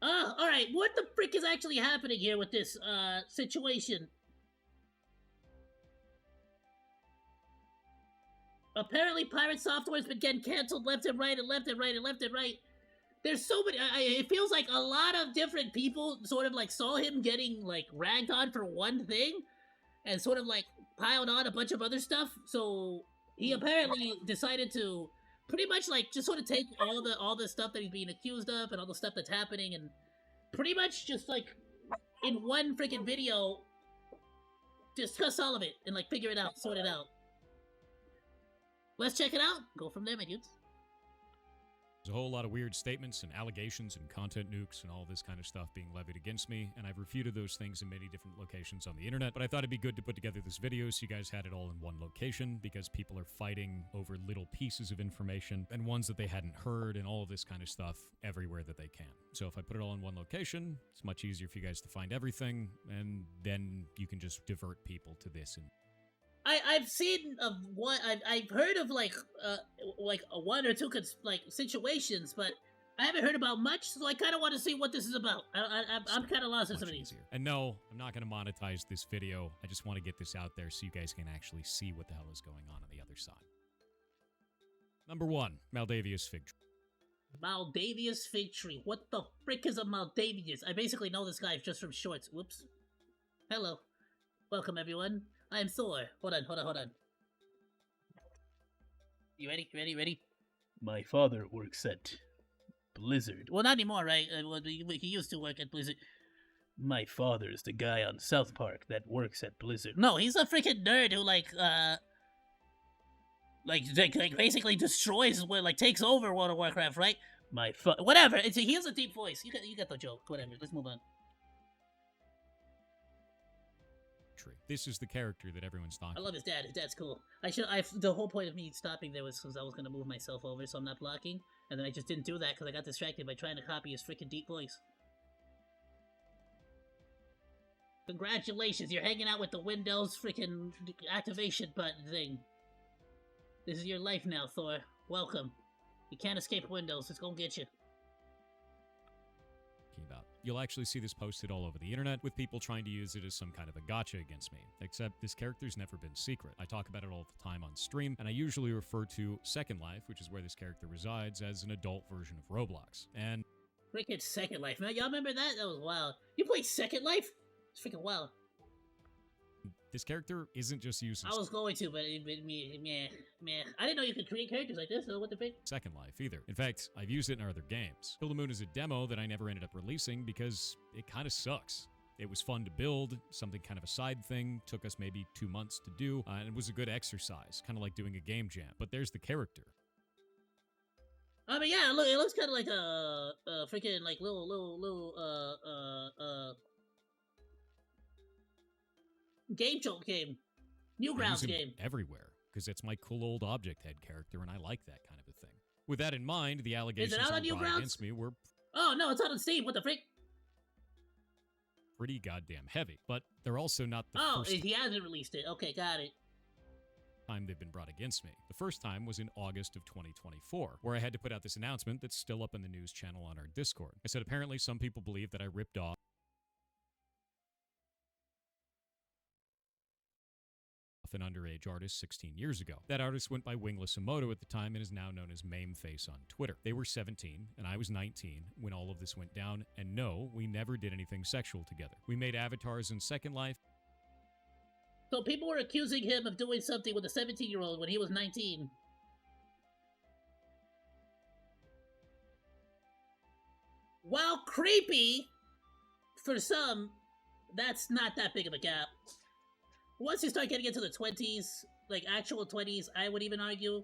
Alright, what the frick is actually happening here with this, situation? Apparently, Pirate Software's been getting canceled left and right and left and right and left and right. There's so many. It feels like a lot of different people sort of like saw him getting like ragged on for one thing, and sort of like piled on a bunch of other stuff. So he apparently decided to pretty much like just sort of take all the stuff that he's being accused of and all the stuff that's happening, and pretty much just like in one freaking video discuss all of it and like figure it out, sort it out. Let's check it out. Go from there, my dudes. There's a whole lot of weird statements and allegations and content nukes and all this kind of stuff being levied against me, and I've refuted those things in many different locations on the internet, but I thought it'd be good to put together this video so you guys had it all in one location, because people are fighting over little pieces of information and ones that they hadn't heard and all of this kind of stuff everywhere that they can. So if I put it all in one location, it's much easier for you guys to find everything, and then you can just divert people to this. And I've seen of one. I've heard of like one or two situations, but I haven't heard about much. So I kind of want to see what this is about. I'm kind of lost in some of these. And no, I'm not going to monetize this video. I just want to get this out there so you guys can actually see what the hell is going on the other side. Number 1, Maldavius fig tree. Maldavius fig tree. What the frick is a Maldavius? I basically know this guy just from shorts. Whoops. Hello. Welcome, everyone. I'm Thor. Hold on. You ready? Ready? My father works at Blizzard. Well, not anymore, right? Well, he used to work at Blizzard. My father's the guy on South Park that works at Blizzard. No, he's a freaking nerd who, basically destroys, takes over World of Warcraft, right? Whatever. He has a deep voice. You get the joke. Whatever. Let's move on. This is the character that everyone's talking about. I love his dad. His dad's cool. The whole point of me stopping there was because I was going to move myself over so I'm not blocking, and then I just didn't do that because I got distracted by trying to copy his freaking deep voice. Congratulations, you're hanging out with the Windows freaking activation button thing. This is your life now, Thor. Welcome. You can't escape Windows. It's gonna get you. About. You'll actually see this posted all over the internet with people trying to use it as some kind of a gotcha against me. Except this character's never been secret. I talk about it all the time on stream, and I usually refer to Second Life, which is where this character resides, as an adult version of Roblox. And freaking Second Life, man. Y'all remember that? That was wild. You played Second Life? It's freaking wild. This character isn't just used. I was going to, but meh. I didn't know you could create characters like this. So what the frick? Second Life either. In fact, I've used it in other games. Kill the Moon is a demo that I never ended up releasing because it kind of sucks. It was fun to build, something kind of a side thing, took us maybe 2 months to do, and it was a good exercise, kind of like doing a game jam. But there's the character. I mean, yeah, look, it looks kind of like a freaking like little game, Newgrounds game. Everywhere, because it's my cool old object head character, and I like that kind of a thing. With that in mind, the allegations brought against me were... Oh, no, it's out on Steam. What the frick? Pretty goddamn heavy, but they're also not the first... Oh, he hasn't released it. Okay, got it. Time they've been brought against me. The first time was in August of 2024, where I had to put out this announcement that's still up in the news channel on our Discord. I said apparently some people believe that I ripped off an underage artist 16 years ago. That artist went by Wingless Emoto at the time and is now known as Mameface on Twitter. They were 17 and I was 19 when all of this went down, and no, we never did anything sexual together. We made avatars in Second Life. So people were accusing him of doing something with a 17-year-old when he was 19. While creepy for some, that's not that big of a gap. Once you start getting into the 20s, like actual 20s, I would argue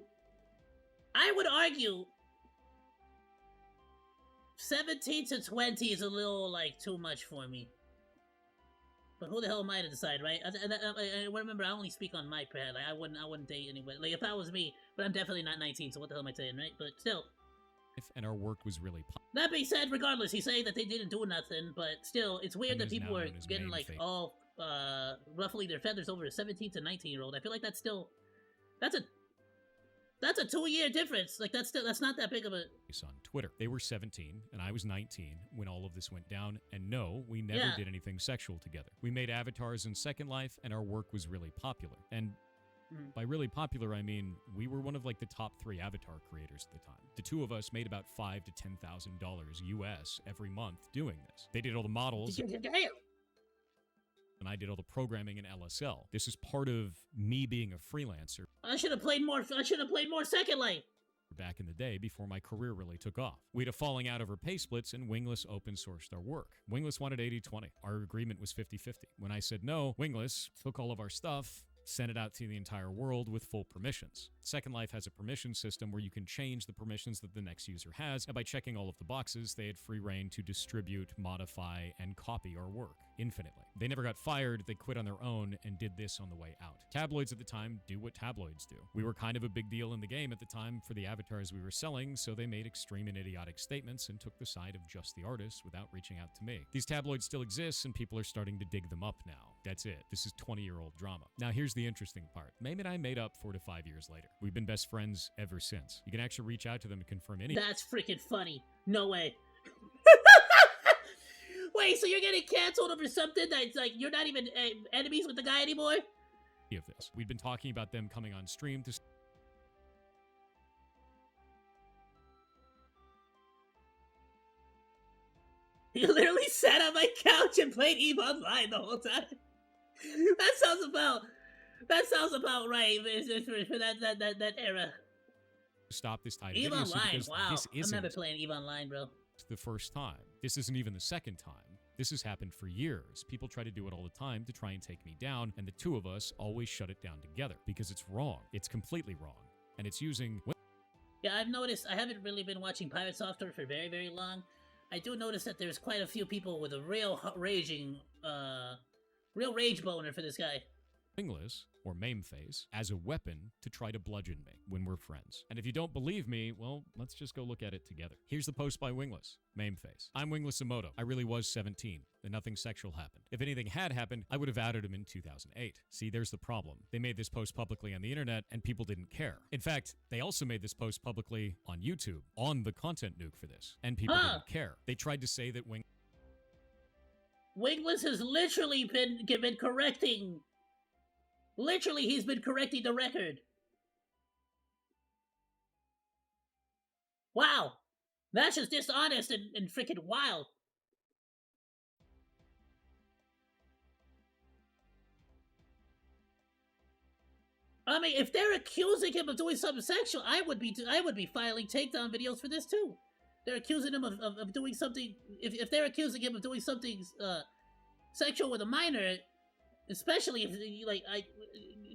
17 to 20 is a little, like, too much for me. But who the hell am I to decide, right? I remember, I only speak on my part. Like, I wouldn't date anybody. Like, if that was me, but I'm definitely not 19, so what the hell am I saying, right? But still. And our work was really... That being said, regardless, he's saying that they didn't do nothing, but still, it's weird that people were getting, like, all... ruffling their feathers over a 17 to 19-year-old. I feel like that's still... That's a That's a 2-year difference. Like that's not that big of a. On Twitter. They were 17 and I was 19 when all of this went down, and no, we never Yeah. did anything sexual together. We made avatars in Second Life and our work was really popular. And by really popular, I mean we were one of like the top 3 avatar creators at the time. The two of us made about $5,000 to $10,000 US every month doing this. They did all the models. Damn. And I did all the programming in LSL. This is part of me being a freelancer I should have played more. I should have played more Second Life. back in the day before my career really took off. We had a falling out over pay splits, and Wingless open sourced our work. Wingless wanted 80-20. Our agreement was 50-50. When I said no, Wingless took all of our stuff, sent it out to the entire world with full permissions. Second Life has a permission system where you can change the permissions that the next user has, and by checking all of the boxes, they had free reign to distribute, modify, and copy our work infinitely. They never got fired, they quit on their own and did this on the way out. Tabloids at the time do what tabloids do. We were kind of a big deal in the game at the time for the avatars we were selling, so they made extreme and idiotic statements and took the side of just the artist without reaching out to me. These tabloids still exist and people are starting to dig them up now. That's it. This is 20-year-old drama. Now here's the interesting part. Mame and I made up 4 to 5 years later. We've been best friends ever since. You can actually reach out to them and confirm any That's freaking funny. No way. Wait, so you're getting canceled over something that's like you're not even enemies with the guy anymore? of this. We'd been talking about them coming on stream to You literally sat on my couch and played EVE Online the whole time. That sounds about right for that era. stop this type of EVE idiocy Online, because wow. this I isn't remember playing EVE Online, bro. the first time. This isn't even the second time. This has happened for years. People try to do it all the time to try and take me down, and the two of us always shut it down together because it's wrong. It's completely wrong. And it's using... Yeah, I've noticed, I haven't really been watching Pirate Software for very, very long. I do notice that there's quite a few people with a real real rage boner for this guy. Wingless, or Mameface, as a weapon to try to bludgeon me when we're friends. And if you don't believe me, well, let's just go look at it together. Here's the post by Wingless. Mameface. I'm Wingless Emoto. I really was 17, and nothing sexual happened. If anything had happened, I would have outed him in 2008. See, there's the problem. They made this post publicly on the internet, and people didn't care. In fact, they also made this post publicly on YouTube, on the content nuke for this, and people didn't care. They tried to say that Wingless has literally been correcting... Literally, he's been correcting the record. Wow. That's just dishonest and freaking wild. I mean, if they're accusing him of doing something sexual, I would be filing takedown videos for this too. They're accusing him of doing something. If they're accusing him of doing something sexual with a minor, especially if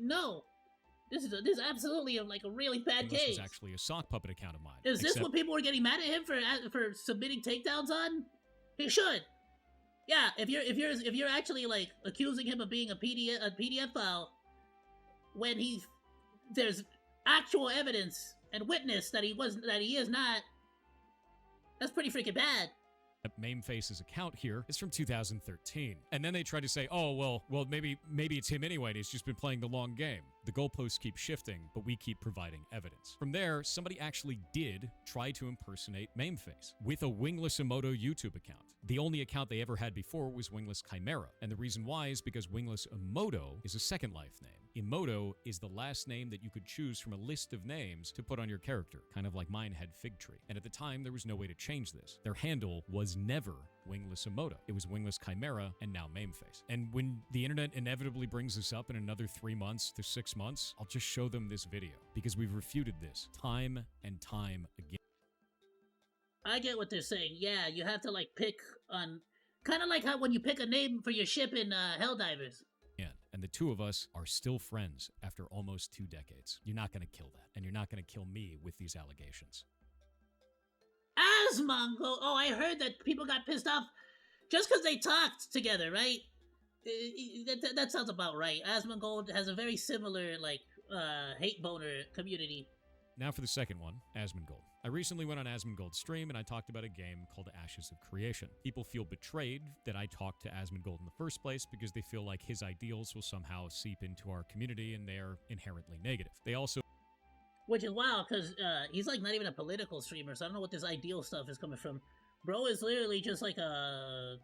no, this is absolutely a really bad Wingless case. was actually a sock puppet account of mine. Is this what people are getting mad at him for submitting takedowns on? He should. Yeah, if you're actually like accusing him of being a PDF file when there's actual evidence and witness that he is not, that's pretty freaking bad. Mameface's account here is from 2013. And then they try to say, oh, well, maybe it's him anyway, and he's just been playing the long game. The goalposts keep shifting, but we keep providing evidence. From there, somebody actually did try to impersonate Mameface with a Wingless Emoto YouTube account. The only account they ever had before was Wingless Chimera, and the reason why is because Wingless Emoto is a Second Life name. Emoto is the last name that you could choose from a list of names to put on your character, kind of like mine had Fig Tree. And at the time, there was no way to change this. Their handle was never Wingless Emoto. It was Wingless Chimera and now Mameface. And when the internet inevitably brings this up in another 3 months to 6 months, I'll just show them this video because we've refuted this time and time again. I get what they're saying. Yeah, you have to like pick on, kind of like how when you pick a name for your ship in Helldivers. And the two of us are still friends after almost 2 decades. You're not going to kill that, and you're not going to kill me with these allegations. OzDaMonke! Oh, I heard that people got pissed off just because they talked together, right? That sounds about right. OzDaMonke has a very similar, like, hate boner community. Now for the second one, Asmongold. I recently went on Asmongold's stream and I talked about a game called Ashes of Creation. People feel betrayed that I talked to Asmongold in the first place because they feel like his ideals will somehow seep into our community and they are inherently negative. They also... Which is wild, because he's like not even a political streamer, so I don't know what this ideal stuff is coming from. Bro is literally just like a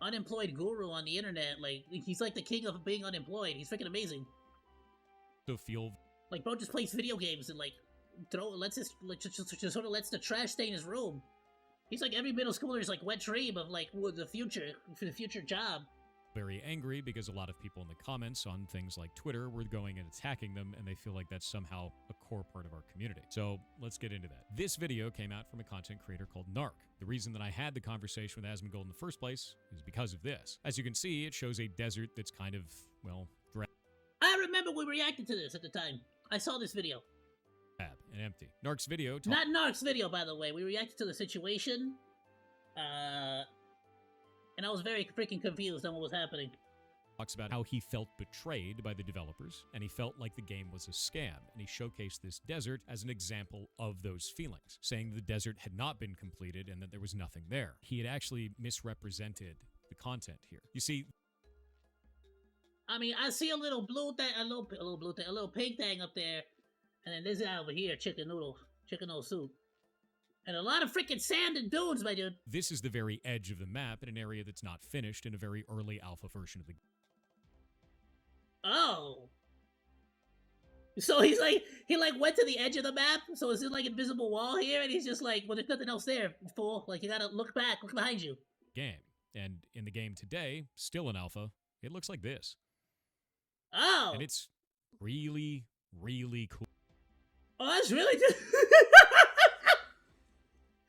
unemployed guru on the internet. Like, he's like the king of being unemployed. He's freaking amazing. So feel like, bro just plays video games and like just sort of lets the trash stain his room. He's like every middle schooler's like wet dream of like the future job. very angry because a lot of people in the comments on things like Twitter were going and attacking them, and they feel like that's somehow a core part of our community. So let's get into that. This video came out from a content creator called Narc. The reason that I had the conversation with Asmongold in the first place is because of this. As you can see, it shows a desert that's kind of, well, I remember we reacted to this at the time. I saw this video. And empty. Narc's video Not Narc's video, by the way. We reacted to the situation. And I was very freaking confused on what was happening. Talks about how he felt betrayed by the developers, and he felt like the game was a scam, and he showcased this desert as an example of those feelings, saying the desert had not been completed and that there was nothing there. He had actually misrepresented the content here. You see, I mean, I see a little blue thing, a little pink thing up there, and then this guy over here, chicken noodle soup. And a lot of freaking sand and dunes, my dude. This is the very edge of the map in an area that's not finished in a very early alpha version of the game. Oh. So he went to the edge of the map, so it's in like invisible wall here, and he's just like, well, there's nothing else there, fool. Like, you gotta look back, look behind you. And in the game today, still in alpha, it looks like this. Oh. And it's really, really cool. Oh, that's really good.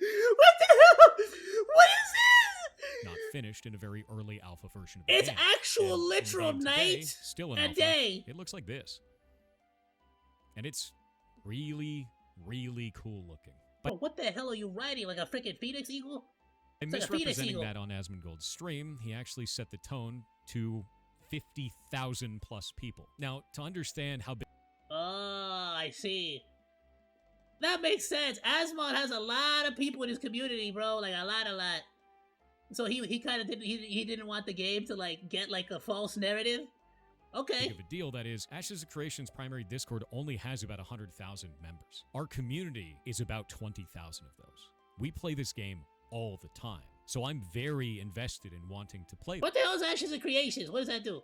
What the hell? What is this? Not finished in a very early alpha version of the It's game. actual And literal in the game night today, still in and alpha, day. It looks like this. And it's really, really cool looking. But Oh, what the hell are you riding? Like a freaking phoenix eagle? by It's like a phoenix misrepresenting eagle. that on Asmongold's stream, he actually set the tone to 50,000 plus people. Now, to understand how big Oh, I see. That makes sense. Asmon has a lot of people in his community, bro. Like a lot. So he kind of didn't want the game to like get like a false narrative. Okay. of a deal that is, Ashes of Creation's primary Discord only has about 100,000 members. Our community is about 20,000 of those. We play this game all the time. So I'm very invested in wanting to play What the hell is Ashes of Creations? What does that do?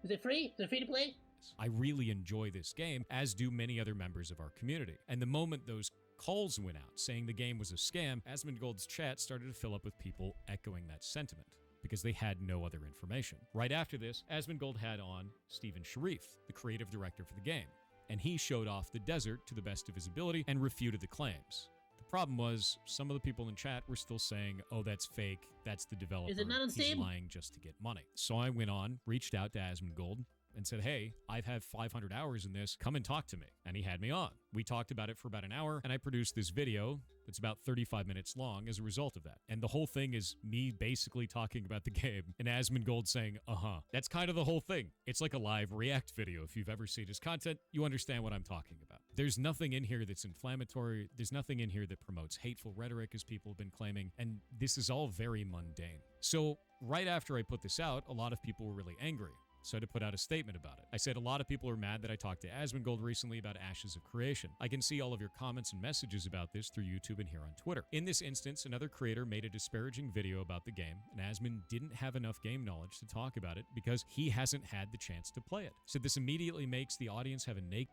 Is it free? Is it free to play? I really enjoy this game, as do many other members of our community. And the moment those calls went out saying the game was a scam, Asmongold's chat started to fill up with people echoing that sentiment, because they had no other information. Right after this, Asmongold had on Stephen Sharif, the creative director for the game, and he showed off the desert to the best of his ability and refuted the claims. The problem was, some of the people in chat were still saying, oh, that's fake, that's the developer, Is it not on he's Steam? lying just to get money. So I went on, reached out to Asmongold, and said, hey, I've had 500 hours in this, come and talk to me. And he had me on. We talked about it for about an hour, and I produced this video that's about 35 minutes long as a result of that. And the whole thing is me basically talking about the game, and Asmongold saying, uh-huh. That's kind of the whole thing. It's like a live react video. If you've ever seen his content, you understand what I'm talking about. There's nothing in here that's inflammatory. There's nothing in here that promotes hateful rhetoric, as people have been claiming, and this is all very mundane. So right after I put this out, a lot of people were really angry. So I had to put out a statement about it. I said a lot of people are mad that I talked to Asmongold recently about Ashes of Creation. I can see all of your comments and messages about this through YouTube and here on Twitter. In this instance, another creator made a disparaging video about the game, and Asmon didn't have enough game knowledge to talk about it because he hasn't had the chance to play it. So this immediately makes the audience have a naked...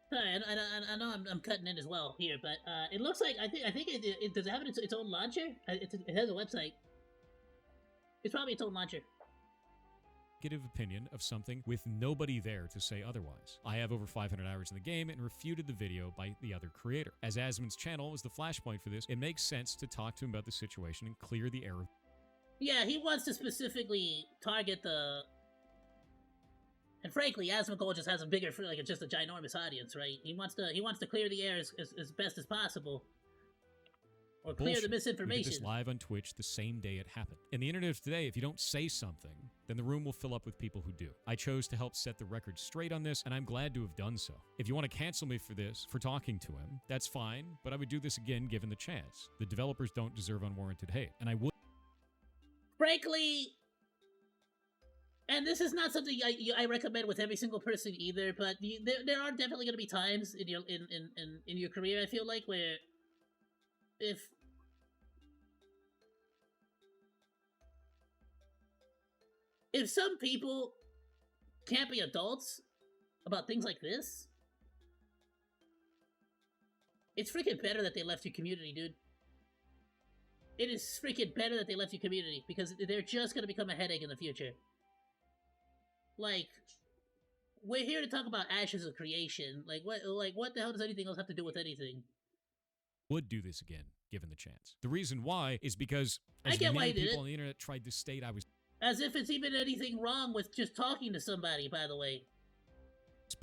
Sorry, I know I'm cutting in as well here, but it looks like I think it does it have its own launcher? It has a website. It's probably its own launcher. negative opinion of something with nobody there to say otherwise. I have over 500 hours in the game and refuted the video by the other creator. As Asmon's channel was the flashpoint for this, it makes sense to talk to him about the situation and clear the air. Yeah, he wants to specifically target the... And frankly, Asmongold just has a bigger, like, just a ginormous audience, right? He wants to clear the air as best as possible. Or clear the We did misinformation. this live on Twitch the same day it happened. In the internet of today, if you don't say something, then the room will fill up with people who do. I chose to help set the record straight on this, and I'm glad to have done so. If you want to cancel me for this, for talking to him, that's fine, but I would do this again given the chance. The developers don't deserve unwarranted hate, and I would... Frankly... And again, this is not something I recommend with every single person either. But there are definitely going to be times in your career, I feel like, where if some people can't be adults about things like this, it's freaking better that they left your community, dude. It is freaking better that they left your community, because they're just gonna become a headache in the future. Like, we're here to talk about ashes of creation. Like, what the hell does anything else have to do with anything? Would do this again, given the chance. The reason why is because I get why many he did people it. on the internet tried to state I was As if it's even anything wrong with just talking to somebody, by the way.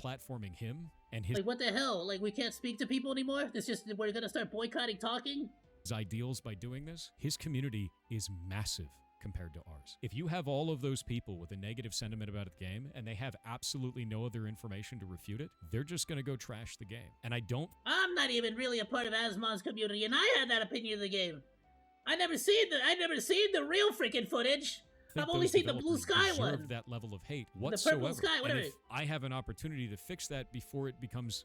platforming him and his Like, what the hell? Like, we can't speak to people anymore? It's just, we're gonna start boycotting talking? ideals by doing this. His community is massive compared to ours. If you have all of those people with a negative sentiment about the game and they have absolutely no other information to refute it, they're just gonna go trash the game. And I'm not even really a part of Asmon's community, and I had that opinion of the game. I never seen the real freaking footage. I've only seen the Blue Sky one. That level of hate whatsoever. The Purple Sky, whatever. And if I have an opportunity to fix that before it becomes,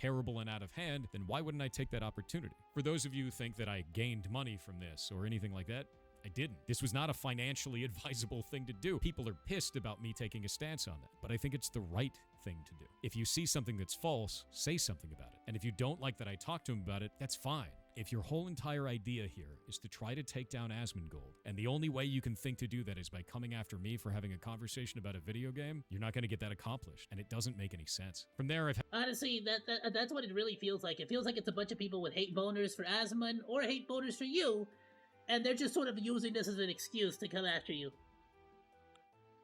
terrible and out of hand, then why wouldn't I take that opportunity? For those of you who think that I gained money from this or anything like that, I didn't. This was not a financially advisable thing to do. People are pissed about me taking a stance on that, but I think it's the right thing to do. If you see something that's false, say something about it. And if you don't like that I talk to him about it, that's fine. If your whole entire idea here is to try to take down Asmongold, and the only way you can think to do that is by coming after me for having a conversation about a video game, you're not going to get that accomplished, and it doesn't make any sense. From there, honestly, that's what it really feels like. It feels like it's a bunch of people with hate boners for Asmon or hate boners for you, and they're just sort of using this as an excuse to come after you.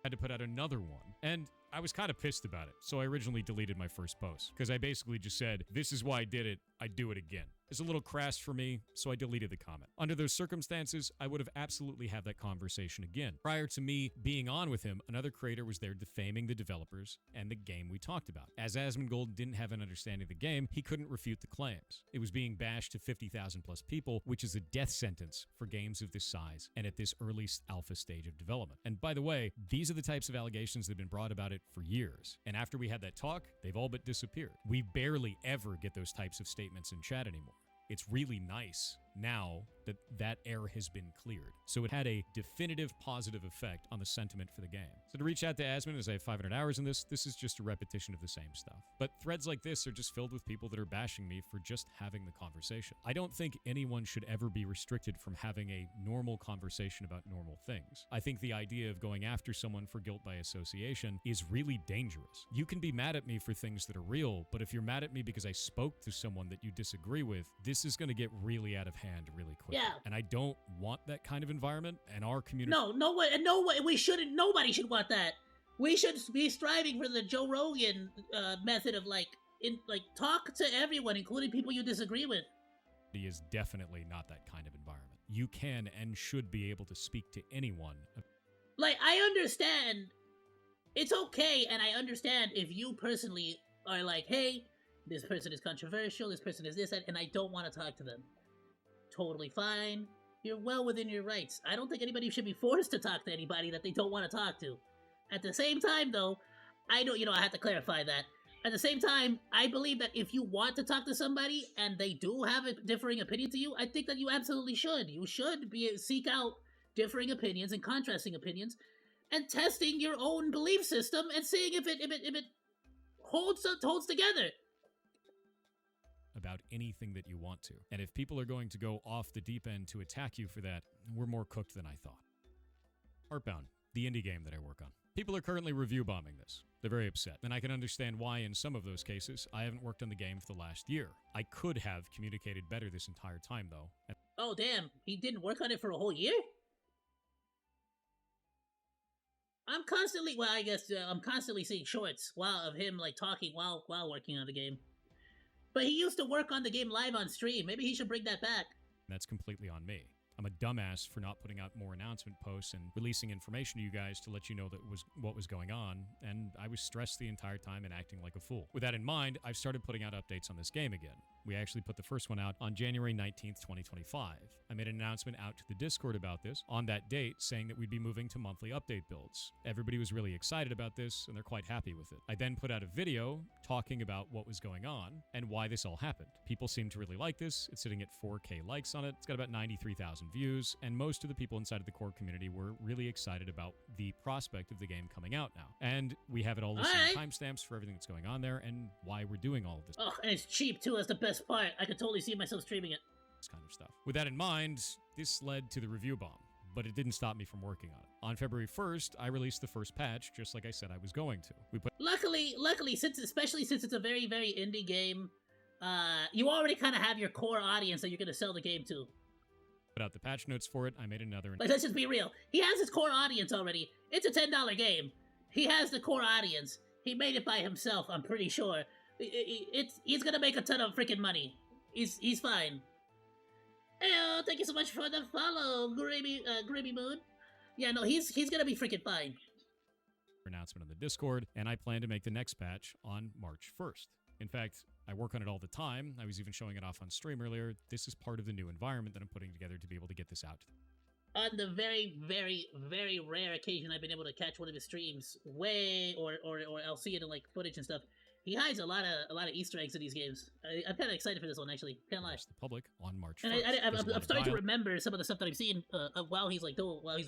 Had to put out another one, and I was kind of pissed about it, so I originally deleted my first post, because I basically just said, this is why I did it, I'd do it again. It's a little crass for me, so I deleted the comment. Under those circumstances, I would have absolutely had that conversation again. Prior to me being on with him, another creator was there defaming the developers and the game we talked about. As Asmongold didn't have an understanding of the game, he couldn't refute the claims. It was being bashed to 50,000 plus people, which is a death sentence for games of this size and at this early alpha stage of development. And by the way, these are the types of allegations that have been brought about it for years. And after we had that talk, they've all but disappeared. We barely ever get those types of statements in chat anymore. It's really nice now that that air has been cleared. So it had a definitive positive effect on the sentiment for the game. So to reach out to Asmon, as I have 500 hours in this is just a repetition of the same stuff. But threads like this are just filled with people that are bashing me for just having the conversation. I don't think anyone should ever be restricted from having a normal conversation about normal things. I think the idea of going after someone for guilt by association is really dangerous. You can be mad at me for things that are real, but if you're mad at me because I spoke to someone that you disagree with, this is going to get really out of hand really quick. Yeah. And I don't want that kind of environment, and our community... No way, we shouldn't, nobody should want that. We should be striving for the Joe Rogan method of, talk to everyone, including people you disagree with. It is definitely not that kind of environment. You can and should be able to speak to anyone. I understand. It's okay, and I understand if you personally are like, hey, this person is controversial, this person is this, and I don't want to talk to them. Totally fine. You're well within your rights. I don't think anybody should be forced to talk to anybody that they don't want to talk to. At the same time, though, I have to clarify that. At the same time, I believe that if you want to talk to somebody and they do have a differing opinion to you, I think that you absolutely should. You should seek out differing opinions and contrasting opinions and testing your own belief system and seeing if it holds together. About anything that you want to. And if people are going to go off the deep end to attack you for that, we're more cooked than I thought. Heartbound, the indie game that I work on. People are currently review bombing this. They're very upset, and I can understand why in some of those cases I haven't worked on the game for the last year. I could have communicated better this entire time, though. Oh, damn. He didn't work on it for a whole year? I'm constantly seeing shorts of him, talking while working on the game. But he used to work on the game live on stream. Maybe he should bring that back. That's completely on me. I'm a dumbass for not putting out more announcement posts and releasing information to you guys to let you know what was going on, and I was stressed the entire time and acting like a fool. With that in mind, I've started putting out updates on this game again. We actually put the first one out on January 19th, 2025. I made an announcement out to the Discord about this on that date, saying that we'd be moving to monthly update builds. Everybody was really excited about this, and they're quite happy with it. I then put out a video talking about what was going on and why this all happened. People seem to really like this. It's sitting at 4K likes on it. It's got about 93,000 views, and most of the people inside of the core community were really excited about the prospect of the game coming out now. And we have it all listed in timestamps for everything that's going on there and why we're doing all of this. Oh, and it's cheap too, that's the best part. I could totally see myself streaming it. This kind of stuff. With that in mind, this led to the review bomb, but it didn't stop me from working on it. On February 1st, I released the first patch, just like I said I was going to. Luckily, especially since it's a very, very indie game, you already kind of have your core audience that you're going to sell the game to. Put out the patch notes for it. I made another. Like, let's just be real. He has his core audience already. It's a $10 game. He has the core audience. He made it by himself, I'm pretty sure. He's going to make a ton of freaking money. He's fine. Hey, thank you so much for the follow, Grimmy Moon. Yeah, no, he's gonna be freaking fine. Announcement on the Discord, and I plan to make the next patch on March 1st. In fact, I work on it all the time. I was even showing it off on stream earlier. This is part of the new environment that I'm putting together to be able to get this out. On the very, very, very rare occasion I've been able to catch one of his streams, or I'll see it in like footage and stuff. He hides a lot of Easter eggs in these games. I'm kind of excited for this one, actually. Can't lie. The public on March 1st. And I'm starting to remember some of the stuff that I'm seeing while he's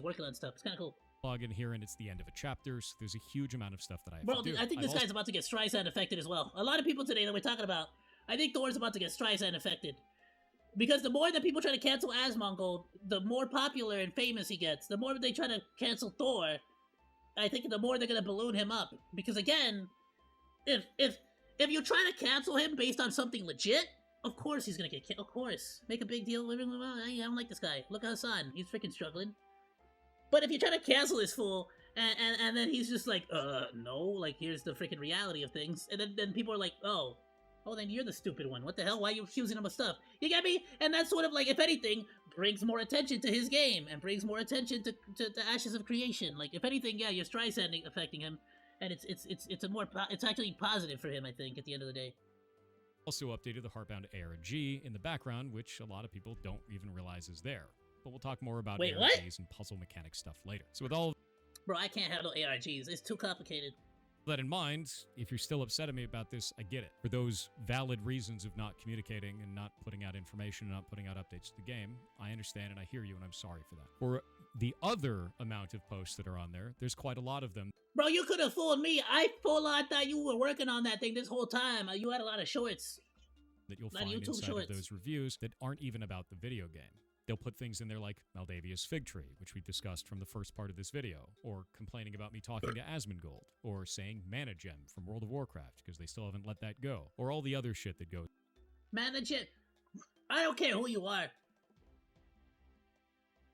working on stuff. It's kind of cool. Log in here, and it's the end of a chapter, so there's a huge amount of stuff that I have Bro, to do. I think this guy's about to get Streisand affected as well. A lot of people today that we're talking about, I think Thor's about to get Streisand affected. Because the more that people try to cancel OzDaMonke, the more popular and famous he gets. The more they try to cancel Thor, I think the more they're going to balloon him up. Because again, if you try to cancel him based on something legit, of course he's gonna get killed. Of course. Make a big deal. I don't like this guy. Look at Hassan. He's freaking struggling. But if you try to cancel this fool, and then he's just like, no, like, here's the freaking reality of things. And then people are like, oh, then you're the stupid one. What the hell? Why are you accusing him of stuff? You get me? And that's sort of like, if anything, brings more attention to his game, and brings more attention to Ashes of Creation. Like, if anything, yeah, you're Streisand affecting him. And it's actually positive for him, I think, at the end of the day. Also updated the Heartbound ARG in the background, which a lot of people don't even realize is there. But we'll talk more about ARGs and puzzle mechanic stuff later. So with all... Bro, I can't handle ARGs. It's too complicated. With that in mind, if you're still upset at me about this, I get it. For those valid reasons of not communicating and not putting out information and not putting out updates to the game, I understand and I hear you, and I'm sorry for that. For the other amount of posts that are on there, there's quite a lot of them. Bro, you could have fooled me. I full-on thought you were working on that thing this whole time. You had a lot of shorts. That you'll find inside of those reviews that aren't even about the video game. They'll put things in there like Maldavia's Fig Tree, which we discussed from the first part of this video, or complaining about me talking to Asmongold, or saying Mana Gem from World of Warcraft, because they still haven't let that go, or all the other shit that goes. Mana Gem? I don't care who you are.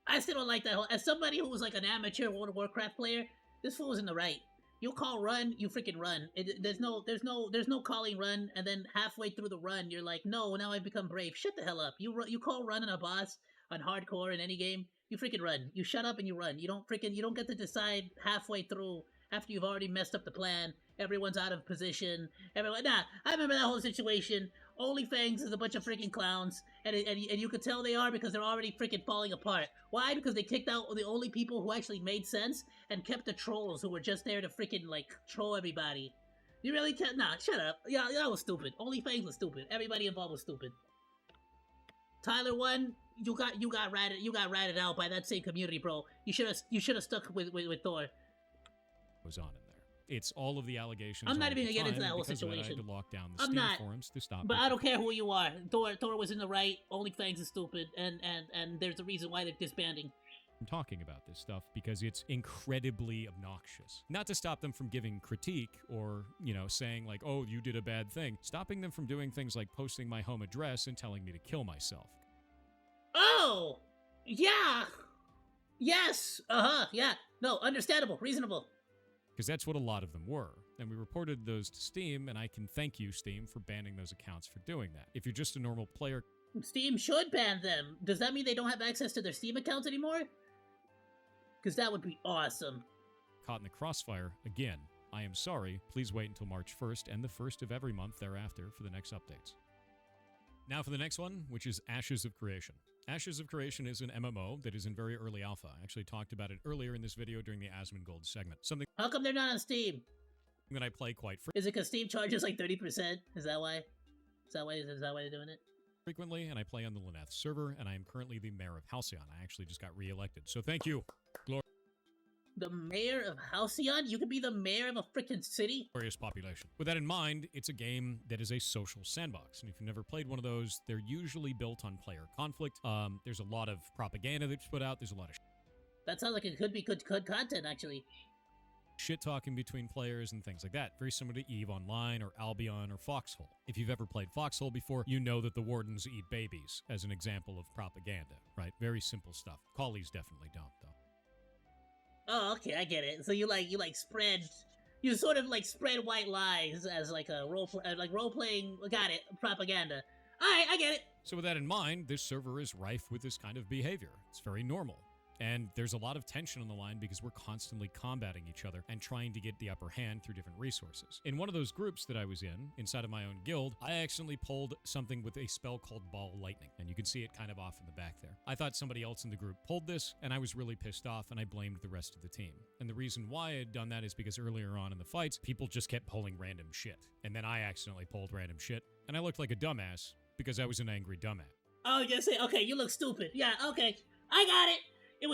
I still don't like that whole... As somebody who was like an amateur World of Warcraft player, this fool was in the right. You call run, you freaking run. There's no calling run, and then halfway through the run, you're like, no, now I've become brave. Shut the hell up. You call run on a boss on hardcore in any game, you freaking run. You shut up and you run. You don't get to decide halfway through after you've already messed up the plan. Everyone's out of position. I remember that whole situation. OnlyFangs is a bunch of freaking clowns, and you could tell they are because they're already freaking falling apart. Why? Because they kicked out the only people who actually made sense and kept the trolls who were just there to freaking, like, troll everybody. You really can't? Nah, shut up. Yeah, that was stupid. OnlyFangs was stupid. Everybody involved was stupid. Tyler 1, you got ratted out by that same community, bro. You should have stuck with Thor. Was on in there. It's all of the allegations. I'm not even gonna get into that whole situation. I had to lock down the Steam forums to stop. But I don't care who you are. Thor was in the right. OnlyFangs is stupid, and there's a reason why they're disbanding. I'm talking about this stuff because it's incredibly obnoxious. Not to stop them from giving critique or, saying like, oh, you did a bad thing. Stopping them from doing things like posting my home address and telling me to kill myself. Oh! Yeah! Yes! Yeah. No, understandable. Reasonable. Because that's what a lot of them were. And we reported those to Steam, and I can thank you, Steam, for banning those accounts for doing that. If you're just a normal player... Steam should ban them. Does that mean they don't have access to their Steam accounts anymore? Because that would be awesome. Caught in the crossfire again. I am sorry. Please wait until March 1st and the 1st of every month thereafter for the next updates. Now for the next one, which is Ashes of Creation. Ashes of Creation is an MMO that is in very early alpha. I actually talked about it earlier in this video during the Asmongold segment. Something How come they're not on Steam? that I play quite Is it because Steam charges like 30%? Is that why? Is that why they're doing it? frequently, and I play on the Lineth server, and I am currently the mayor of Halcyon. I actually just got re-elected, so thank you. The mayor of Halcyon? You could be the mayor of a freaking city? Glorious population. With that in mind, it's a game that is a social sandbox, and if you've never played one of those, they're usually built on player conflict. There's a lot of propaganda that's put out. There's a lot of That sounds like it could be good content, actually. shit talking between players and things like that. Very similar to EVE Online or Albion or Foxhole. If you've ever played Foxhole before, you know that the wardens eat babies as an example of propaganda, right? Very simple stuff. Collies definitely don't, though. Oh, okay, I get it. So you sort of like spread white lies as like a role playing. Got it, propaganda. All right, I get it. So with that in mind, this server is rife with this kind of behavior. It's very normal. And there's a lot of tension on the line because we're constantly combating each other and trying to get the upper hand through different resources. In one of those groups that I was in, inside of my own guild, I accidentally pulled something with a spell called Ball Lightning, and you can see it kind of off in the back there. I thought somebody else in the group pulled this, and I was really pissed off, and I blamed the rest of the team. And the reason why I had done that is because earlier on in the fights, people just kept pulling random shit. And then I accidentally pulled random shit, and I looked like a dumbass because I was an angry dumbass. Oh, you say, okay, you look stupid. Yeah, okay, I got it. He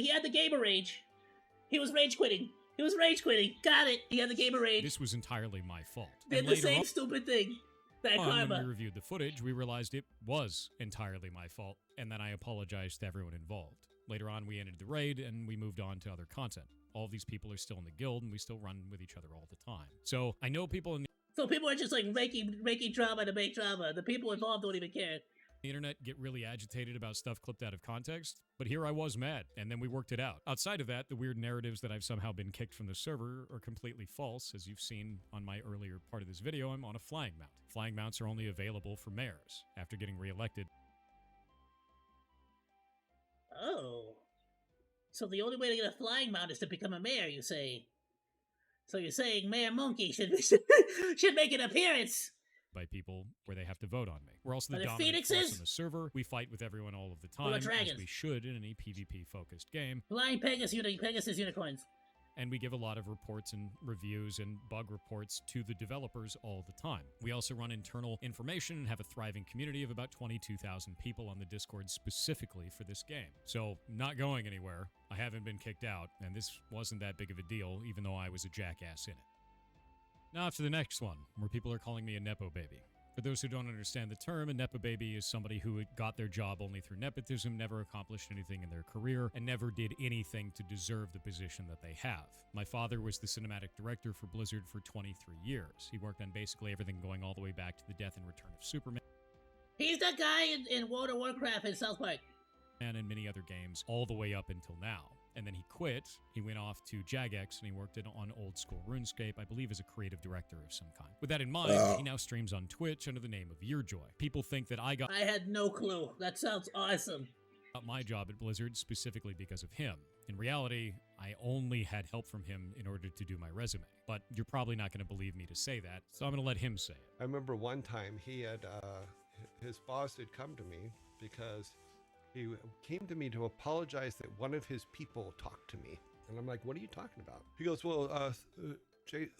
had the gamer rage. He was rage quitting. Got it. He had the gamer rage. This was entirely my fault. Did the same stupid thing. That When karma. we reviewed the footage, we realized it was entirely my fault, and then I apologized to everyone involved. Later on, we ended the raid, and we moved on to other content. All of these people are still in the guild, and we still run with each other all the time. So I know people in the So people are just like making drama to make drama. The people involved don't even care. internet get really agitated about stuff clipped out of context, but here I was mad, and then we worked it out. Outside of that, the weird narratives that I've somehow been kicked from the server are completely false. As you've seen on my earlier part of this video, I'm on a flying mount. Flying mounts are only available for mayors. After getting re-elected, Oh. So the only way to get a flying mount is to become a mayor, you say? So you're saying Mayor Monke should make an appearance? by people where they have to vote on me. We're also the Are there dominant force phoenixes? on the server. We fight with everyone all of the What about time, as dragons? we should in any PvP-focused game. Flying Pegasus unicorns. And we give a lot of reports and reviews and bug reports to the developers all the time. We also run internal information and have a thriving community of about 22,000 people on the Discord specifically for this game. So, not going anywhere. I haven't been kicked out, and this wasn't that big of a deal, even though I was a jackass in it. Now to the next one, where people are calling me a Nepo baby. For those who don't understand the term, a Nepo baby is somebody who got their job only through nepotism, never accomplished anything in their career, and never did anything to deserve the position that they have. My father was the cinematic director for Blizzard for 23 years. He worked on basically everything going all the way back to the death and return of Superman. He's that guy in World of Warcraft in South Park. And many other games all the way up until now. And then he quit, he went off to Jagex, and he worked on old school RuneScape, I believe as a creative director of some kind. With that in mind, he now streams on Twitch under the name of Yearjoy. People think that I got I had no clue. That sounds awesome. my job at Blizzard specifically because of him. In reality, I only had help from him in order to do my resume. But you're probably not going to believe me to say that, so I'm going to let him say it. I remember one time he had, his boss had come to me because he came to me to apologize that one of his people talked to me. And I'm like, what are you talking about? He goes, well,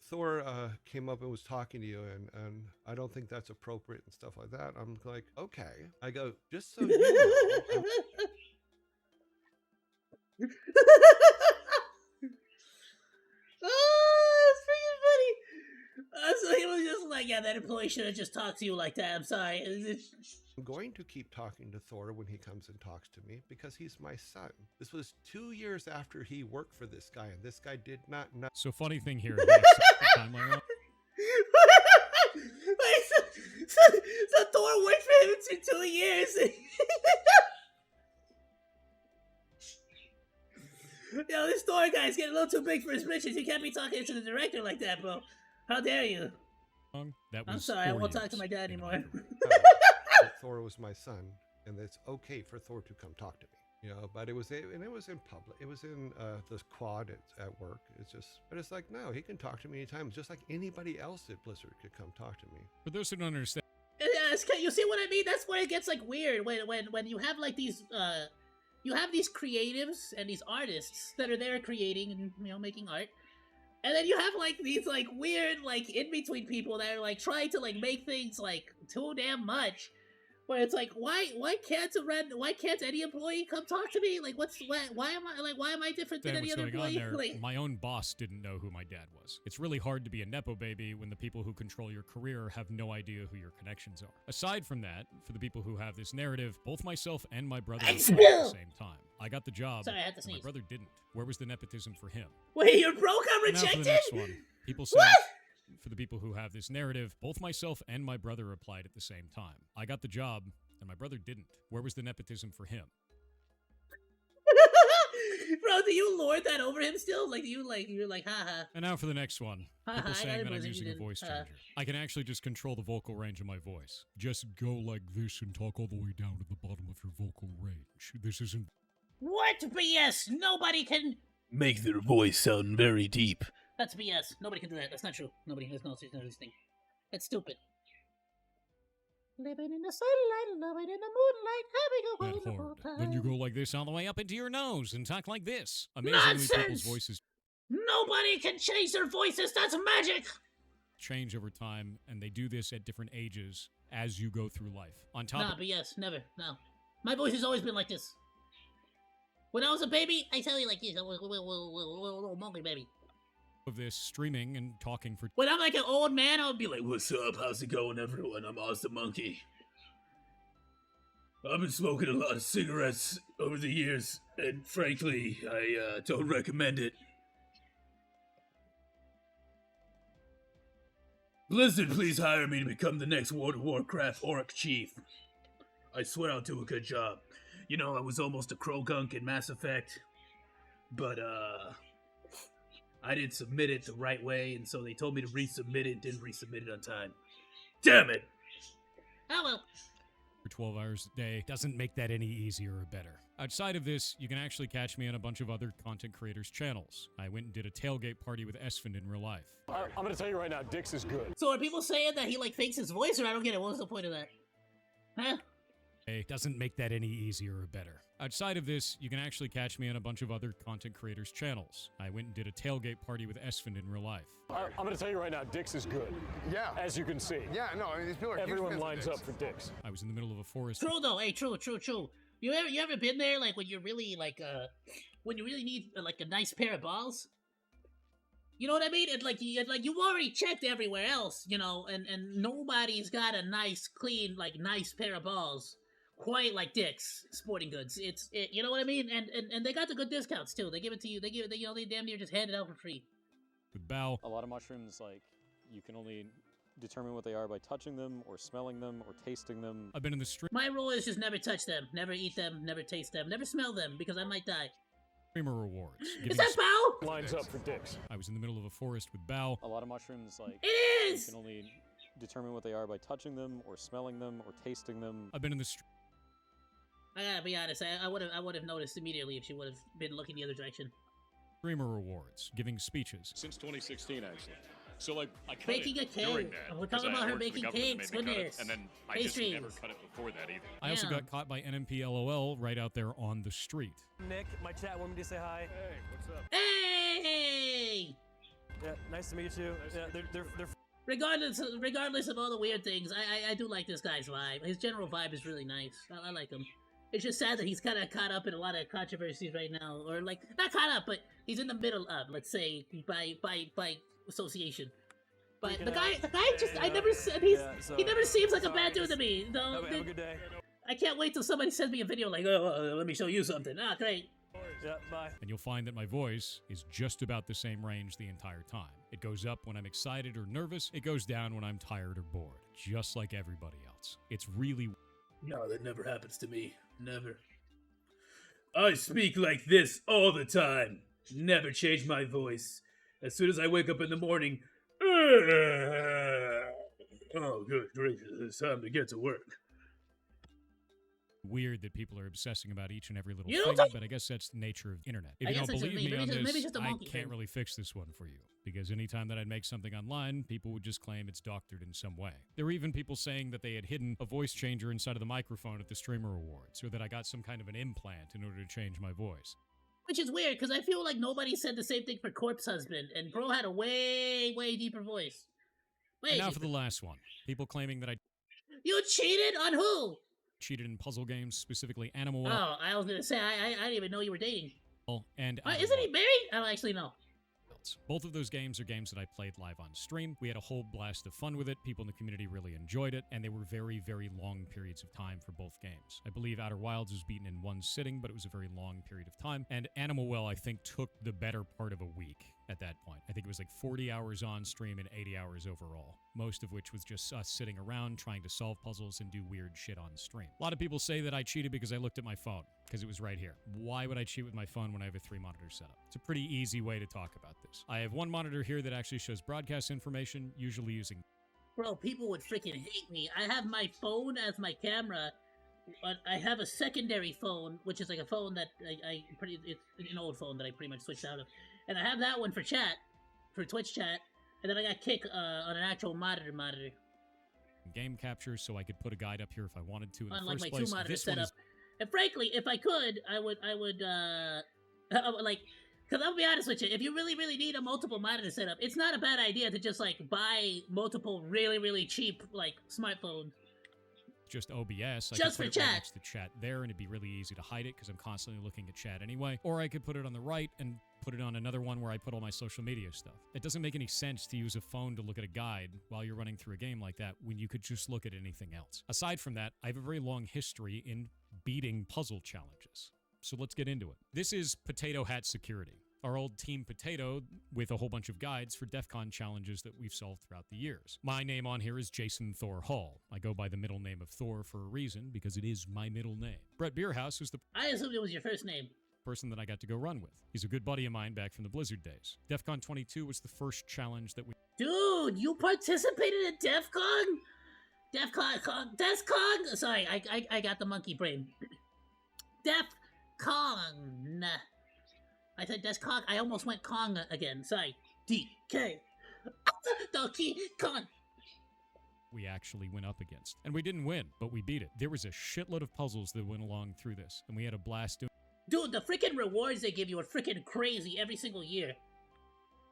Thor came up and was talking to you, and I don't think that's appropriate and stuff like that. I'm like, okay. I go, just so you know. Oh, that's freaking funny. So he was just like, yeah, that employee should have just talked to you like that. I'm sorry. I'm going to keep talking to Thor when he comes and talks to me because he's my son. This was 2 years after he worked for this guy, and this guy did not know. So funny thing here, yes, the timeline wrong. Wait, so Thor worked for him for 2 years. Yo, this Thor guy's getting a little too big for his britches. You can't be talking to the director like that, bro. How dare you? That was I'm sorry, I 4 won't talk to years my dad in anymore. Thor was my son, and it's okay for Thor to come talk to me. You know, but it was in public. It was in the quad at work. But it's like, no, he can talk to me anytime, just like anybody else at Blizzard could come talk to me. For those who don't understand, You see what I mean? That's where it gets like weird when you have like these you have these creatives and these artists that are there creating and, you know, making art. And then you have like these like weird like in between people that are like trying to like make things like too damn much. Where it's like, why can't any employee come talk to me? Like, why am I different than any what's other going on employee? there, Like, my own boss didn't know who my dad was. It's really hard to be a Nepo baby when the people who control your career have no idea who your connections are. Aside from that, for the people who have this narrative, both myself and my brother applied at the same time. I got the job, Sorry, I had to and my sneeze. brother didn't. Where was the nepotism for him? Wait, you're broke? I'm And now for rejected? the next one. People say, What? for the people who have this narrative, both myself and my brother applied at the same time. I got the job, and my brother didn't. Where was the nepotism for him? Bro, do you lord that over him still? Like, you're like, haha. And now for the next one. Haha, People I saying got it, that I'm Blizzard, using you a voice didn't. changer. I can actually just control the vocal range of my voice. Just go like this and talk all the way down to the bottom of your vocal range. This isn't... What BS? Nobody can. Make their voice sound very deep. That's BS. Nobody can do that. That's not true. Nobody has no this thing. That's stupid. Living in the sunlight, loving in the moonlight, having a that wonderful hard. time. Then you go like this all the way up into your nose and talk like this. Amazingly, people's Nonsense! voices Nobody can change their voices. That's magic. change over time, and they do this at different ages as you go through life. On top Nah, BS. Never. No. My voice has always been like this. When I was a baby, I tell you like this. I was a little monkey baby. of this, streaming and talking for When I'm like an old man, I would be like, What's up? How's it going, everyone? I'm OzDaMonke. I've been smoking a lot of cigarettes over the years, and frankly, I don't recommend it. Blizzard, please hire me to become the next World of Warcraft Orc Chief. I swear I'll do a good job. You know, I was almost a Krogunk in Mass Effect, but, I didn't submit it the right way, and so they told me to resubmit it, didn't resubmit it on time. Damn it! oh well. 12 hours a day doesn't make that any easier or better. Outside of this, you can actually catch me on a bunch of other content creators' channels. I went and did a tailgate party with Esfand in real life. I'm gonna tell you right now, Dix is good. So are people saying that he like fakes his voice, or I don't get it? What's the point of that? Huh? It doesn't make that any easier or better. Outside of this, you can actually catch me on a bunch of other content creators' channels. I went and did a tailgate party with Esfand in real life. I'm gonna tell you right now, Dix is good. Yeah. As you can see. Yeah, no, I mean, these people are huge Everyone fans of lines Dix. up for Dix. I was in the middle of a forest. True though. Hey, true. You ever been there like when you're really like when you really need like a nice pair of balls? You know what I mean? And like you've already checked everywhere else, you know, and nobody's got a nice, clean, like nice pair of balls. Quite like Dick's Sporting Goods. You know what I mean? And they got the good discounts too. They give it to you. They damn near just hand it out for free. With Bao, A lot of mushrooms, like, you can only determine what they are by touching them, or smelling them, or tasting them. I've been in the stream. My rule is just never touch them, never eat them, never taste them, never smell them because I might die. Streamer rewards. Is giving that Bao? Lines up for Dix. I was in the middle of a forest with Bao. A lot of mushrooms, like, It you is. can only determine what they are by touching them, or smelling them, or tasting them. I've been in the stream. I gotta be honest. I would have noticed immediately if she would have been looking the other direction. Streamer rewards, giving speeches. Since 2016, actually. So, like, I cut Baking it a cake. during that. We're talking 'cause I about her worked for the baking government cakes. that made me cut it, Goodness. And then I just never Pastries. cut it before that either. I also Yeah. got caught by NMPLOL right out there on the street. Nick, my chat wanted me to say hi. Hey, what's up? Hey! Yeah, nice to meet you. Yeah, they're Regardless of all the weird things, I do like this guy's vibe. His general vibe is really nice. I like him. It's just sad that he's kind of caught up in a lot of controversies right now, or like not caught up, but he's in the middle of, let's say, by association. But the guy just I never said he never seems like a bad dude to me. have a good day. I can't wait till somebody sends me a video like, oh, let me show you something. Ah, great. Yeah, bye. And you'll find that my voice is just about the same range the entire time. It goes up when I'm excited or nervous. It goes down when I'm tired or bored, just like everybody else. It's really... No, that never happens to me. Never. I speak like this all the time. Never change my voice. As soon as I wake up in the morning, oh, good gracious, it's time to get to work. weird that people are obsessing about each and every little You thing, don't think- but I guess that's the nature of internet. If I you guess don't it's just believe me. me on Maybe this, just a I monkey can't thing. really fix this one for you, because anytime that I'd make something online, people would just claim it's doctored in some way. There were even people saying that they had hidden a voice changer inside of the microphone at the Streamer Awards, or that I got some kind of an implant in order to change my voice. Which is weird, because I feel like nobody said the same thing for Corpse Husband, and Bro had a way, way deeper voice. Way And now for deeper. the last one. People claiming that I You cheated on who? cheated in puzzle games, specifically Animal Oh, I was gonna say, I didn't even know you were dating. Well and Isn't he married? I don't actually know. Both of those games are games that I played live on stream. We had a whole blast of fun with it. People in the community really enjoyed it, and they were very, very long periods of time for both games. I believe Outer Wilds was beaten in one sitting, but it was a very long period of time. And Animal Well, I think, took the better part of a week at that point. I think it was like 40 hours on stream and 80 hours overall, most of which was just us sitting around trying to solve puzzles and do weird shit on stream. A lot of people say that I cheated because I looked at my phone, because it was right here. Why would I cheat with my phone when I have a 3-monitor setup? It's a pretty easy way to talk about this. I have one monitor here that actually shows broadcast information, usually using... Bro, people would freaking hate me. I have my phone as my camera, but I have a secondary phone, which is like a phone that it's an old phone that I pretty much switched out of. And I have that one for chat, for Twitch chat, and then I got Kick on an actual monitor. game capture, so I could put a guide up here if I wanted to in Unlike the my first place. 2-monitor This one setup. is And frankly, if I could, I would like, because I'll be honest with you, if you really, really need a multiple monitor setup, it's not a bad idea to just, like, buy multiple really, really cheap, like, smartphones. just OBS. I Just could for put it right chat. next to chat there, and it'd be really easy to hide it because I'm constantly looking at chat anyway. Or I could put it on the right and put it on another one where I put all my social media stuff. It doesn't make any sense to use a phone to look at a guide while you're running through a game like that when you could just look at anything else. Aside from that, I have a very long history in beating puzzle challenges. So let's get into it. This is Potato Hat Security, our old Team Potato with a whole bunch of guides for DEF CON challenges that we've solved throughout the years. My name on here is Jason Thor Hall. I go by the middle name of Thor for a reason, because it is my middle name. Brett Beerhouse was the I assumed it was your first name. person that I got to go run with. He's a good buddy of mine back from the Blizzard days. DEF CON 22 was the first challenge that we... Dude, you participated in DEF CON? DEF CON? Sorry, I got the monkey brain. DEF CON. I said DEF CON. I almost went Kong again. Sorry. DK. Donkey Kong. we actually went up against. And we didn't win, but we beat it. There was a shitload of puzzles that went along through this, and we had a blast Dude, the freaking rewards they give you are freaking crazy every single year.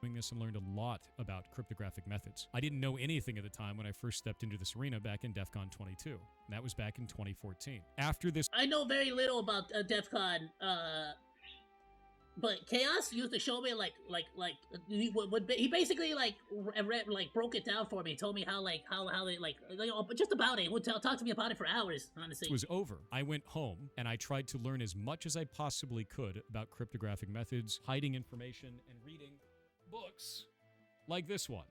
doing this and learned a lot about cryptographic methods. I didn't know anything at the time when I first stepped into this arena back in DEF CON 22, and that was back in 2014. After this... I know very little about DEF CON, but Chaos used to show me he basically broke it down for me, told me how just about it. He would talk to me about it for hours, honestly. was over, I went home and I tried to learn as much as I possibly could about cryptographic methods, hiding information, and reading books like this one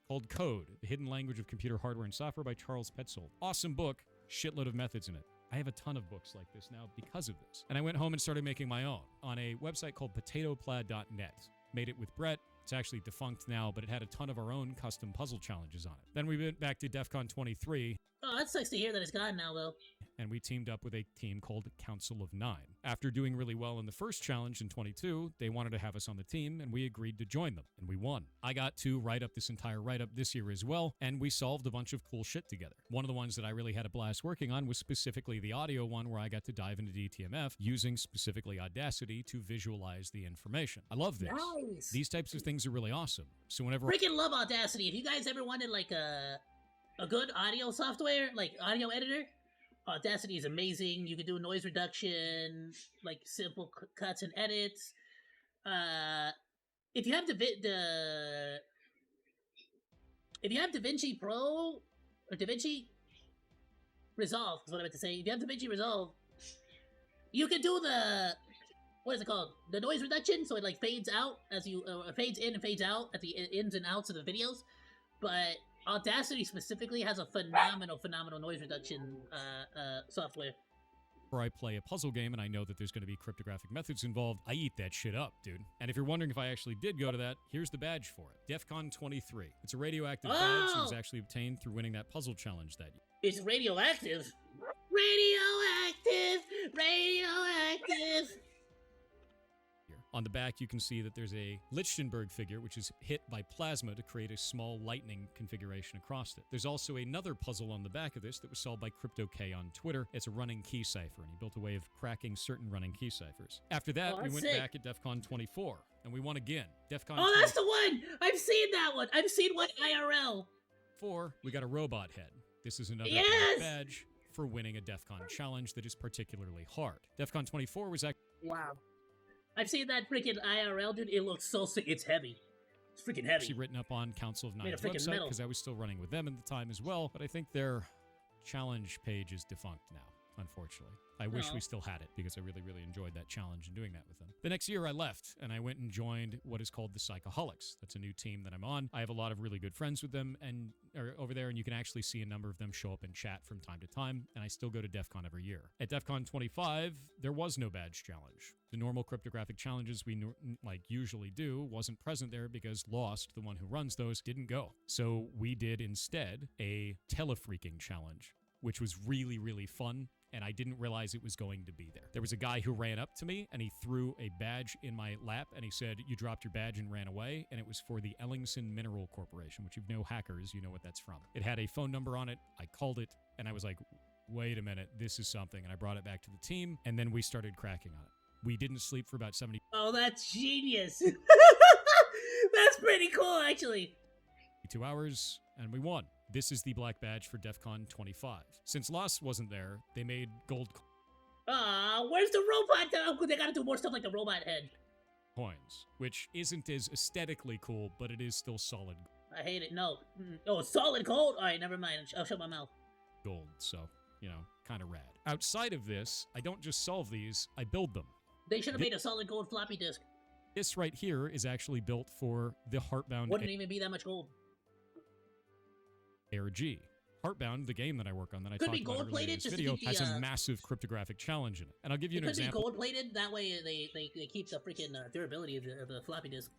called Code, The Hidden Language of Computer Hardware and Software by Charles Petzold. Awesome book, shitload of methods in it. I have a ton of books like this now because of this. And I went home and started making my own on a website called potatoplaid.net. Made it with Brett. It's actually defunct now, but it had a ton of our own custom puzzle challenges on it. Then we went back to DEF CON 23. Oh, that sucks to hear that it's gone now, though. And we teamed up with a team called Council of Nine. After doing really well in the first challenge in 22, they wanted to have us on the team, and we agreed to join them, and we won. I got to write up this entire write-up this year as well, and we solved a bunch of cool shit together. One of the ones that I really had a blast working on was specifically the audio one, where I got to dive into DTMF using specifically Audacity to visualize the information. I love this. Nice. These types of things are really awesome. So whenever Freaking love Audacity. If you guys ever wanted like a good audio software, like audio editor, Audacity is amazing. You can do noise reduction, like simple cuts and edits. If you have DaVinci Pro or DaVinci Resolve, is what I meant to say. If you have DaVinci Resolve, you can do the what is it called? The noise reduction, so it like fades out as you fades in and fades out at the ins and outs of the videos. But Audacity specifically has a phenomenal noise reduction software. I play a puzzle game and I know that there's going to be cryptographic methods involved, I eat that shit up, dude. And if you're wondering if I actually did go to that, here's the badge for it. DEF CON 23. It's a radioactive badge that was actually obtained through winning that puzzle challenge that year. It's radioactive. Radioactive! On the back, you can see that there's a Lichtenberg figure, which is hit by plasma to create a small lightning configuration across it. There's also another puzzle on the back of this that was solved by CryptoK on Twitter. It's a running key cipher, and he built a way of cracking certain running key ciphers. After that, we that's went sick. back at DEF CON 24, and we won again. DEF CON Oh, that's the one! I've seen that one! I've seen one IRL! 24, we got a robot head. This is another Yes! badge for winning a DEF CON challenge that is particularly hard. DEF CON 24 was actually Wow. I've seen that freaking IRL, dude. It looks so sick. It's heavy. It's freaking heavy. written up on Council of Made Nine's of freaking website metal. because I was still running with them at the time as well, but I think their challenge page is defunct now, unfortunately. I wish No. we still had it because I really, really enjoyed that challenge and doing that with them. The next year I left and I went and joined what is called the Psychoholics. That's a new team that I'm on. I have a lot of really good friends with them and over there, and you can actually see a number of them show up in chat from time to time, and I still go to DEF CON every year. At DEF CON 25, there was no badge challenge. The normal cryptographic challenges we usually do wasn't present there because Lost, the one who runs those, didn't go. So we did instead a telefreaking challenge, which was really, really fun, and I didn't realize it was going to be there. There was a guy who ran up to me, and he threw a badge in my lap, and he said, "You dropped your badge and ran away," and it was for the Ellingson Mineral Corporation, which if you know hackers, you know what that's from. It had a phone number on it. I called it, and I was like, wait a minute, this is something, and I brought it back to the team, and then we started cracking on it. We didn't sleep for about 72 Oh, that's genius. That's pretty cool, actually. hours, and we won. This is the black badge for DEF CON 25. Since Lost wasn't there, they made gold Where's the robot? Oh, they gotta do more stuff like the robot head. coins, which isn't as aesthetically cool, but it is still solid I hate it. No. Oh, solid gold? Alright, never mind. I'll shut my mouth. gold, so, you know, kind of rad. Outside of this, I don't just solve these, I build them. They should have made a solid gold floppy disk. This right here is actually built for the Heartbound Wouldn't even be that much gold. ARG. Heartbound, the game that I work on that I Could talked be about earlier in gold-plated this just to video, keep the, has a massive cryptographic challenge in it. And I'll give you It an could be example gold plated. That way, they keep the freaking durability of the floppy disk.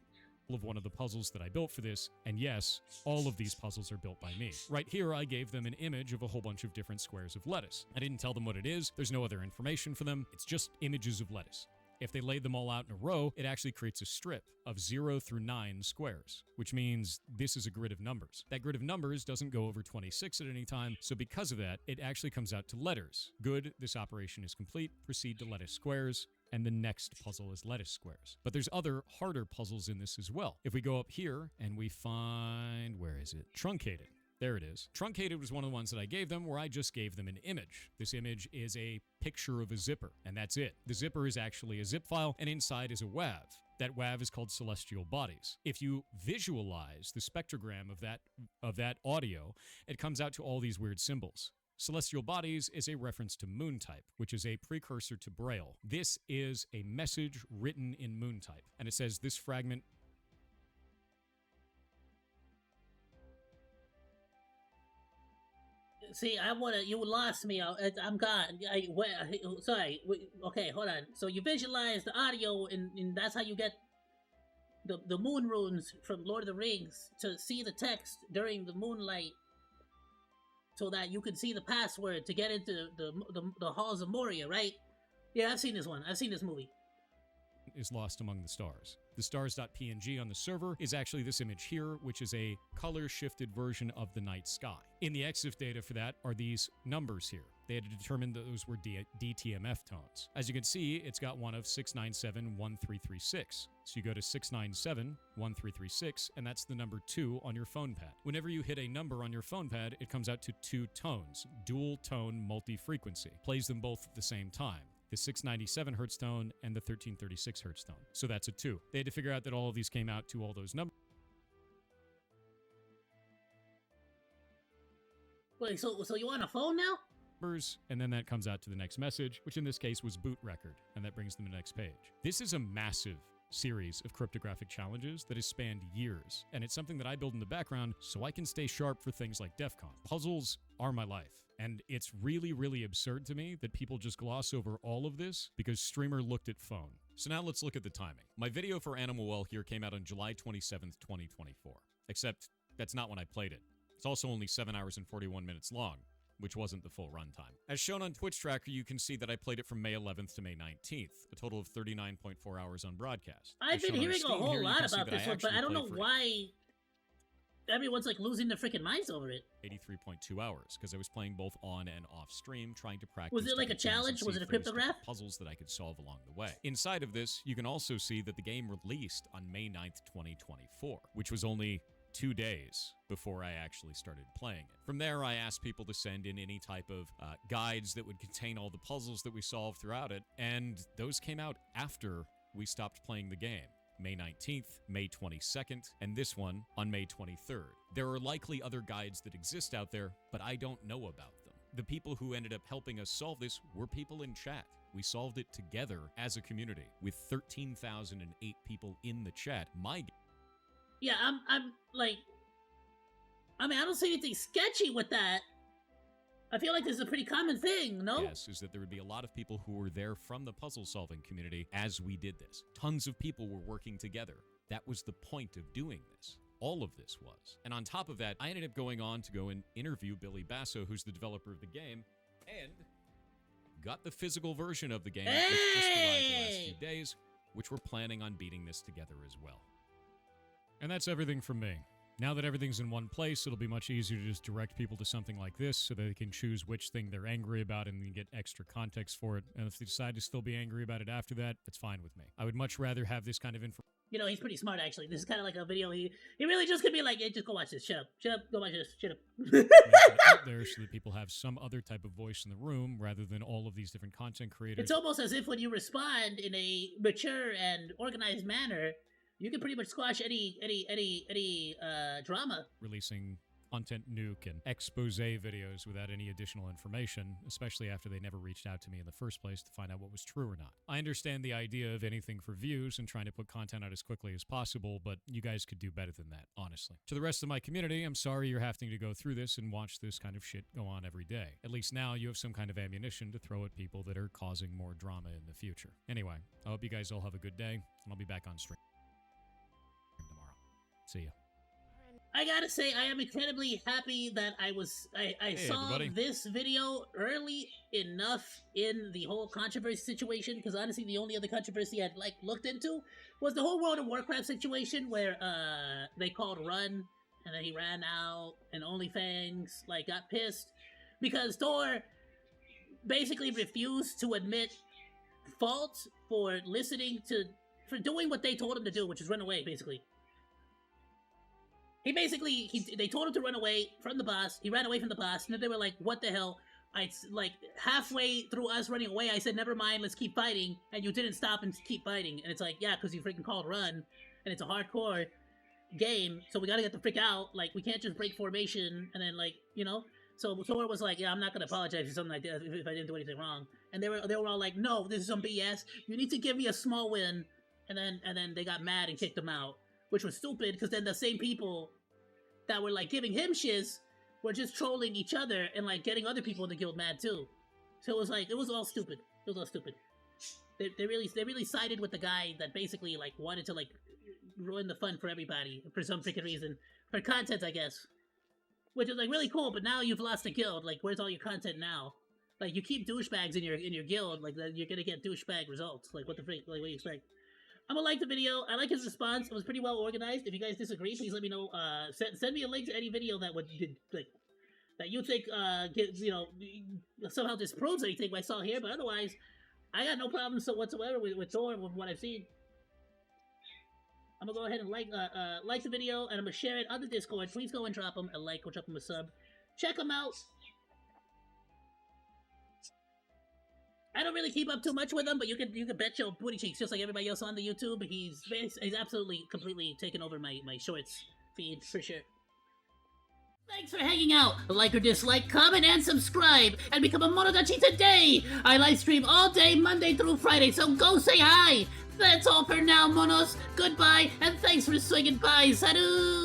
of one of the puzzles that I built for this. And yes, all of these puzzles are built by me. Right here, I gave them an image of a whole bunch of different squares of lettuce. I didn't tell them what it is. There's no other information for them. It's just images of lettuce. If they laid them all out in a row, it actually creates a strip of 0 through 9 squares, which means this is a grid of numbers. That grid of numbers doesn't go over 26 at any time, so because of that, it actually comes out to letters. Good, this operation is complete. Proceed to lettuce squares, and the next puzzle is lettuce squares. But there's other harder puzzles in this as well. If we go up here and we find, where is it? Truncated. There it is. Truncated was one of the ones that I gave them where I just gave them an image. This image is a picture of a zipper, and that's it. The zipper is actually a zip file, and inside is a WAV. That WAV is called celestial bodies. If you visualize the spectrogram of that audio, it comes out to all these weird symbols. Celestial bodies is a reference to moon type, which is a precursor to Braille. This is a message written in moon type, and it says this fragment See, you lost me. I'm gone. Sorry. Okay, hold on. So you visualize the audio, and that's how you get the moon runes from Lord of the Rings to see the text during the moonlight, so that you can see the password to get into the halls of Moria, right? Yeah, I've seen this one. I've seen this movie. is lost among the stars. The stars.png on the server is actually this image here, which is a color-shifted version of the night sky. In the EXIF data for that are these numbers here. They had to determine that those were DTMF tones. As you can see, it's got one of 6971336. So you go to 6971336, and that's the number 2 on your phone pad. Whenever you hit a number on your phone pad, it comes out to 2 tones, dual tone multi-frequency. Plays them both at the same time. The 697 hertz tone and the 1336 hertz tone. So that's a 2. They had to figure out that all of these came out to all those numbers. Wait, so you on a phone now? And then that comes out to the next message, which in this case was boot record, and that brings them to the next page. This is a massive series of cryptographic challenges that has spanned years, and it's something that I build in the background so I can stay sharp for things like DEF CON. Puzzles are my life, and it's really, really absurd to me that people just gloss over all of this because Streamer looked at phone. So now let's look at the timing. My video for Animal Well here came out on July 27th, 2024, except that's not when I played it. It's also only 7 hours and 41 minutes long. which wasn't the full runtime. As shown on Twitch Tracker, you can see that I played it from May 11th to May 19th, a total of 39.4 hours on broadcast. I've As been shown on hearing a Steam whole here, you lot can see about that this one, but actually I don't know played for why everyone's like losing their freaking minds over it. 83.2 hours, because I was playing both on and off stream, trying to practice. Was it like a different things and challenge? see Was it a if there was different cryptograph? puzzles that I could solve along the way. Inside of this, you can also see that the game released on May 9th, 2024, which was only 2 days before I actually started playing it. From there, I asked people to send in any type of guides that would contain all the puzzles that we solved throughout it, and those came out after we stopped playing the game. May 19th, May 22nd, and this one on May 23rd. There are likely other guides that exist out there, but I don't know about them. The people who ended up helping us solve this were people in chat. We solved it together as a community with 13,008 people in the chat. Yeah, I'm like, I mean, I don't see anything sketchy with that. I feel like this is a pretty common thing, no? Yes, is that there would be a lot of people who were there from the puzzle-solving community as we did this. Tons of people were working together. That was the point of doing this. All of this was. And on top of that, I ended up going on to go and interview Billy Basso, who's the developer of the game, and got the physical version of the game, which just arrived the last few days, which we're planning on beating this together as well. And that's everything from me. Now that everything's in one place, it'll be much easier to just direct people to something like this so that they can choose which thing they're angry about and then get extra context for it. And if they decide to still be angry about it after that, that's fine with me. I would much rather have this kind of information. You know, he's pretty smart, actually. This is kind of like a video. He really just could be like, hey, just go watch this. Shut up. Shut up. Go watch this. Shut up. Out there so that people have some other type of voice in the room rather than all of these different content creators. It's almost as if when you respond in a mature and organized manner, you can pretty much squash any drama. Releasing content nuke and expose videos without any additional information, especially after they never reached out to me in the first place to find out what was true or not. I understand the idea of anything for views and trying to put content out as quickly as possible, but you guys could do better than that, honestly. To the rest of my community, I'm sorry you're having to go through this and watch this kind of shit go on every day. At least now you have some kind of ammunition to throw at people that are causing more drama in the future. Anyway, I hope you guys all have a good day, and I'll be back on stream tomorrow. See ya. I gotta say, I am incredibly happy that I saw everybody. this video early enough in the whole controversy situation, because honestly, the only other controversy I'd looked into was the whole World of Warcraft situation where they called Run, and then he ran out, and OnlyFans got pissed because Thor basically refused to admit fault for doing what they told him to do, which is run away, basically. They told him to run away from the boss. He ran away from the boss, and then they were like, what the hell? Halfway through us running away, I said, never mind, let's keep fighting, and you didn't stop and keep fighting. And it's like, yeah, because you freaking called Run, and it's a hardcore game, so we gotta get the frick out. We can't just break formation, and then, so Thor was like, yeah, I'm not gonna apologize for something like that if I didn't do anything wrong. And they were all like, no, this is some BS. You need to give me a small win. And then they got mad and kicked him out, which was stupid, because then the same people that were giving him shiz were just trolling each other and getting other people in the guild mad too. So it was all stupid. It was all stupid. They really sided with the guy that basically wanted to ruin the fun for everybody for some freaking reason, for content, I guess. Which is really cool, but now you've lost the guild. Where's all your content now? You keep douchebags in your guild, you're gonna get douchebag results. What the freak? What do you expect? I'm gonna like the video. I like his response. It was pretty well organized. If you guys disagree, please let me know. Send me a link to any video that would that you think somehow disproves anything I saw here. But otherwise, I got no problems whatsoever with Thor with what I've seen. I'm gonna go ahead and like the video, and I'm gonna share it on the Discord. Please go and drop him a like or drop him a sub. Check him out. I don't really keep up too much with him, but you can bet your booty cheeks, just like everybody else on the YouTube. He's absolutely, completely taken over my shorts feed, for sure. Thanks for hanging out. Like or dislike, comment, and subscribe, and become a Monodachi today! I live stream all day, Monday through Friday, so go say hi! That's all for now, Monos. Goodbye, and thanks for swinging by. Salut!